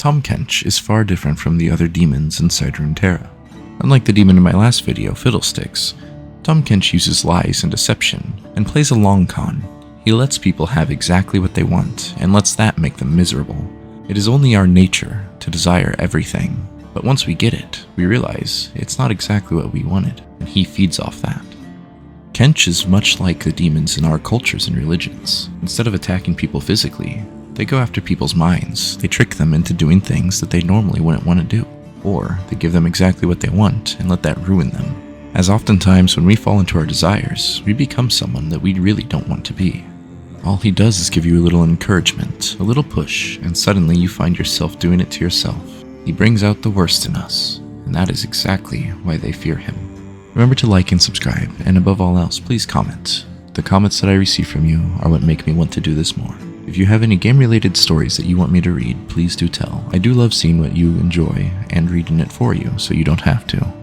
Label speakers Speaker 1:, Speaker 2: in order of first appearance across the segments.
Speaker 1: Tahm Kench is far different from the other demons inside Runeterra. Unlike the demon in my last video, Fiddlesticks, Tahm Kench uses lies and deception, and plays a long con. He lets people have exactly what they want, and lets that make them miserable. It is only our nature to desire everything, but once we get it, we realize it's not exactly what we wanted, and he feeds off that. Kench is much like the demons in our cultures and religions. Instead of attacking people physically, they go after people's minds. They trick them into doing things that they normally wouldn't want to do, or they give them exactly what they want and let that ruin them. As oftentimes when we fall into our desires, we become someone that we really don't want to be. All he does is give you a little encouragement, a little push, and suddenly you find yourself doing it to yourself. He brings out the worst in us, and that is exactly why they fear him. Remember to like and subscribe, and above all else, please comment. The comments that I receive from you are what make me want to do this more. If you have any game-related stories that you want me to read, please do tell. I do love seeing what you enjoy and reading it for you, so you don't have to.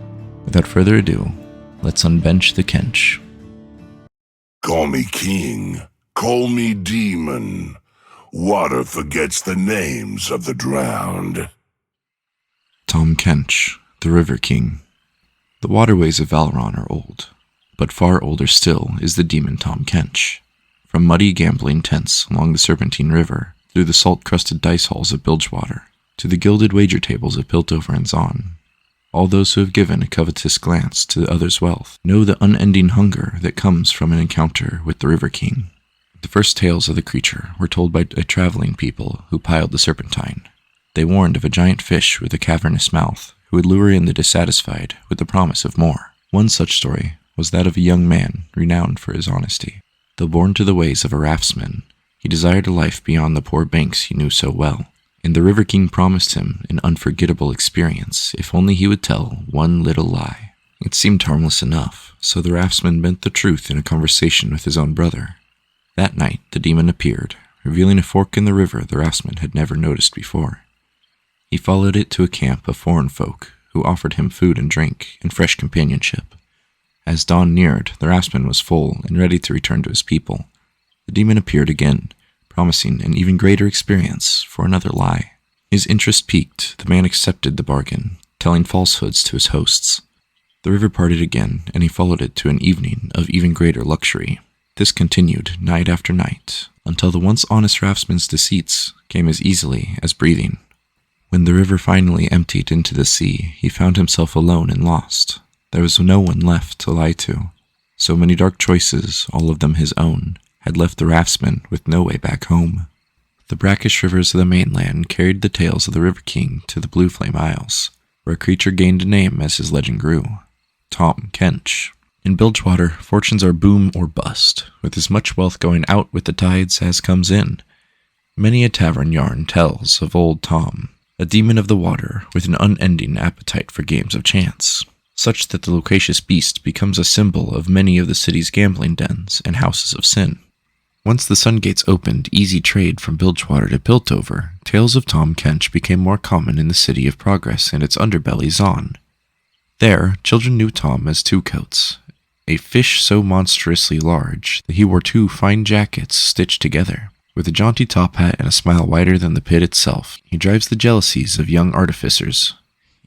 Speaker 1: Without further ado, let's unbench the Kench.
Speaker 2: Call me king, call me demon. Water forgets the names of the drowned.
Speaker 1: Tahm Kench, the River King. The waterways of Valoran are old, but far older still is the demon Tahm Kench. From muddy gambling tents along the Serpentine River, through the salt-crusted dice halls of Bilgewater, to the gilded wager tables of Piltover and Zon, all those who have given a covetous glance to the other's wealth know the unending hunger that comes from an encounter with the River King. The first tales of the creature were told by a traveling people who piled the Serpentine. They warned of a giant fish with a cavernous mouth who would lure in the dissatisfied with the promise of more. One such story was that of a young man renowned for his honesty. Though born to the ways of a raftsman, he desired a life beyond the poor banks he knew so well, and the River King promised him an unforgettable experience if only he would tell one little lie. It seemed harmless enough, so the raftsman bent the truth in a conversation with his own brother. That night, the demon appeared, revealing a fork in the river the raftsman had never noticed before. He followed it to a camp of foreign folk who offered him food and drink and fresh companionship. As dawn neared, the raftsman was full and ready to return to his people. The demon appeared again, promising an even greater experience for another lie. His interest piqued, the man accepted the bargain, telling falsehoods to his hosts. The river parted again, and he followed it to an evening of even greater luxury. This continued night after night, until the once honest raftsman's deceits came as easily as breathing. When the river finally emptied into the sea, he found himself alone and lost. There was no one left to lie to. So many dark choices, all of them his own, had left the raftsman with no way back home. The brackish rivers of the mainland carried the tales of the River King to the Blue Flame Isles, where a creature gained a name as his legend grew, Tahm Kench. In Bilgewater, fortunes are boom or bust, with as much wealth going out with the tides as comes in. Many a tavern yarn tells of old Tahm, a demon of the water with an unending appetite for games of chance, such that the loquacious beast becomes a symbol of many of the city's gambling dens and houses of sin. Once the sun gates opened easy trade from Bilgewater to Piltover, tales of Tahm Kench became more common in the City of Progress and its underbelly Zon. There, children knew Tahm as Two Coats, a fish so monstrously large that he wore two fine jackets stitched together. With a jaunty top hat and a smile wider than the pit itself, he drives the jealousies of young artificers.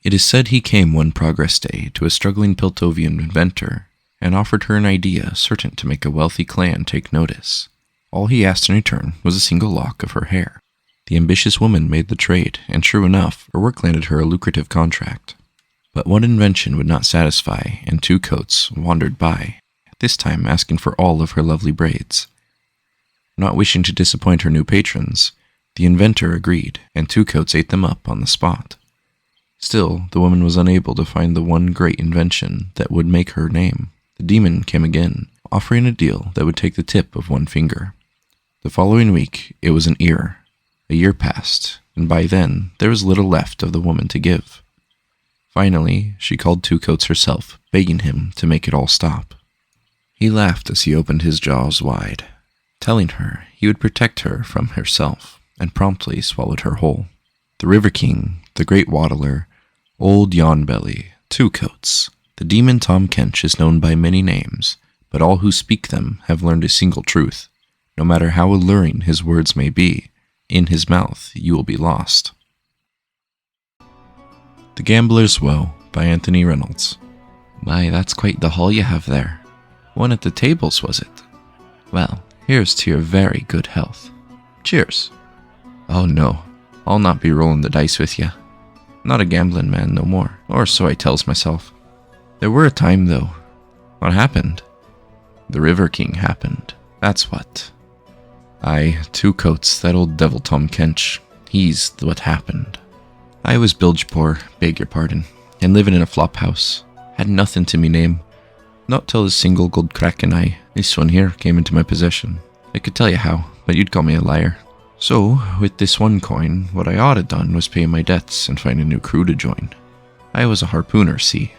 Speaker 1: It is said he came one Progress Day to a struggling Piltovian inventor and offered her an idea certain to make a wealthy clan take notice. All he asked in return was a single lock of her hair. The ambitious woman made the trade, and true enough, her work landed her a lucrative contract. But one invention would not satisfy, and Two Coats wandered by, this time asking for all of her lovely braids. Not wishing to disappoint her new patrons, the inventor agreed, and Two Coats ate them up on the spot. Still, the woman was unable to find the one great invention that would make her name. The demon came again, offering a deal that would take the tip of one finger. The following week, it was an ear. A year passed, and by then, there was little left of the woman to give. Finally, she called Two Coats herself, begging him to make it all stop. He laughed as he opened his jaws wide, telling her he would protect her from herself, and promptly swallowed her whole. The River King, the Great Waddler, Old Yawnbelly, Two Coats. The demon Tahm Kench is known by many names, but all who speak them have learned a single truth. No matter how alluring his words may be, in his mouth you will be lost. The Gambler's Woe by Anthony Reynolds. My, that's quite the haul you have there. One at the tables, was it? Well, here's to your very good health. Cheers. Oh no, I'll not be rolling the dice with you. Not a gambling man no more, or so I tells myself. There were a time though. What happened? The River King happened, that's what. Aye, two coats, that old devil Tahm Kench. He's what happened. I was Bilgewater, beg your pardon, and living in a flop house. Had nothing to me name. Not till the single gold kraken this one here, came into my possession. I could tell you how, but you'd call me a liar. So, with this one coin, what I oughta done was pay my debts and find a new crew to join. I was a harpooner, see.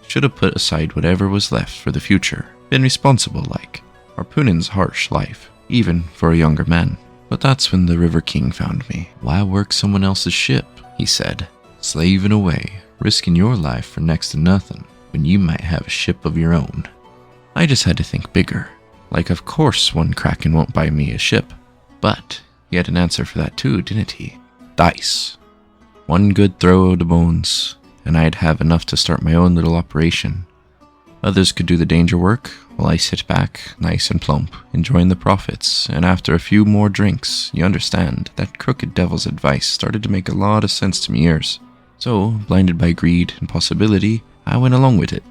Speaker 1: Should have put aside whatever was left for the future. Been responsible like. Harpooning's harsh life, even for a younger man. But that's when the River King found me. Why work someone else's ship, he said. Slaving away, risking your life for next to nothing, when you might have a ship of your own. I just had to think bigger. Like, of course one kraken won't buy me a ship. But he had an answer for that too, didn't he? Dice. One good throw of the bones, and I'd have enough to start my own little operation. Others could do the danger work, while I sit back, nice and plump, enjoying the profits, and after a few more drinks, you understand, that crooked devil's advice started to make a lot of sense to me ears. So, blinded by greed and possibility, I went along with it.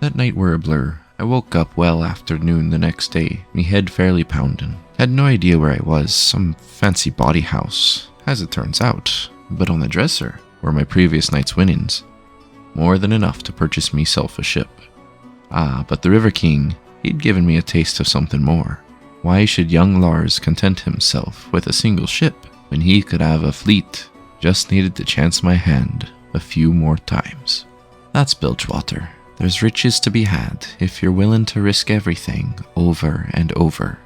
Speaker 1: That night were a blur. I woke up well after noon the next day, me head fairly pounding. Had no idea where I was, some fancy bawdy house, as it turns out, but on the dresser were my previous night's winnings. More than enough to purchase myself a ship. But the River King, he'd given me a taste of something more. Why should young Lars content himself with a single ship, when he could have a fleet? Just needed to chance my hand a few more times. That's Bilgewater. There's riches to be had if you're willing to risk everything over and over.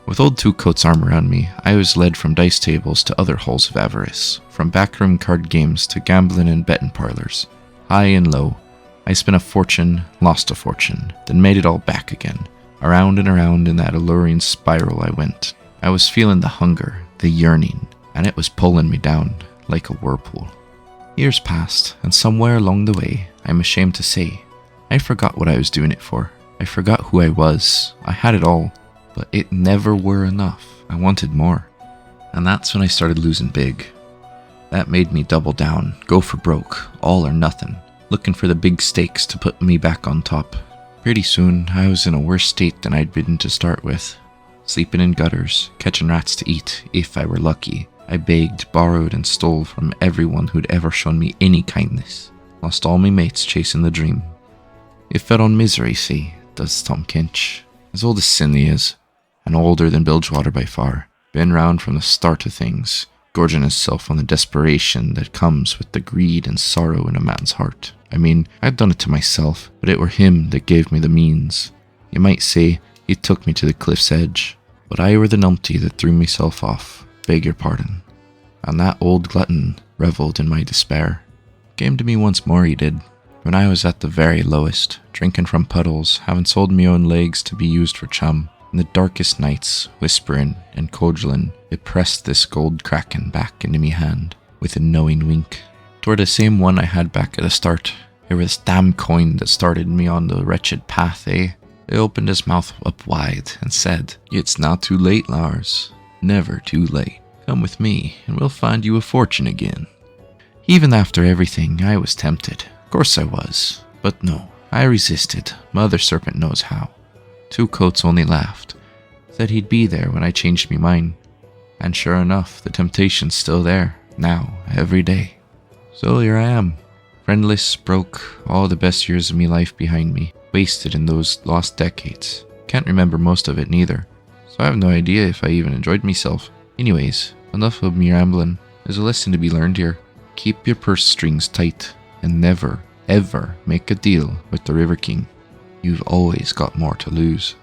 Speaker 1: With old two coats arm around me, I was led from dice tables to other halls of avarice, from backroom card games to gambling and betting parlors. High and low, I spent a fortune, lost a fortune, then made it all back again. Around and around in that alluring spiral I went. I was feeling the hunger, the yearning, and it was pulling me down like a whirlpool. Years passed, and somewhere along the way, I'm ashamed to say, I forgot what I was doing it for. I forgot who I was. I had it all, but it never were enough. I wanted more. And that's when I started losing big. That made me double down, go for broke, all or nothing, looking for the big stakes to put me back on top. Pretty soon, I was in a worse state than I'd been to start with. Sleeping in gutters, catching rats to eat, if I were lucky. I begged, borrowed, and stole from everyone who'd ever shown me any kindness. Lost all my mates chasing the dream. It fed on misery, see, does Tahm Kench. As old as sin he is, and older than Bilgewater by far. Been round from the start of things, gorging himself on the desperation that comes with the greed and sorrow in a man's heart. I mean, I'd done it to myself, but it were him that gave me the means. You might say he took me to the cliff's edge, but I were the numpty that threw myself off, beg your pardon. And that old glutton revelled in my despair. Came to me once more, he did, when I was at the very lowest, drinking from puddles, having sold me own legs to be used for chum. In the darkest nights, whispering and codgeling, it pressed this gold kraken back into me hand, with a knowing wink. 'Twere the same one I had back at the start. It was this damn coin that started me on the wretched path, eh? It opened his mouth up wide and said, "It's not too late, Lars. Never too late. Come with me, and we'll find you a fortune again." Even after everything, I was tempted. Of course I was. But no, I resisted. Mother Serpent knows how. Two Coats only laughed. Said he'd be there when I changed me mind. And sure enough, the temptation's still there. Now, every day. So here I am. Friendless, broke, all the best years of me life behind me. Wasted in those lost decades. Can't remember most of it neither. So I have no idea if I even enjoyed myself. Anyways, enough of me rambling. There's a lesson to be learned here. Keep your purse strings tight. And never, ever make a deal with the River King. You've always got more to lose.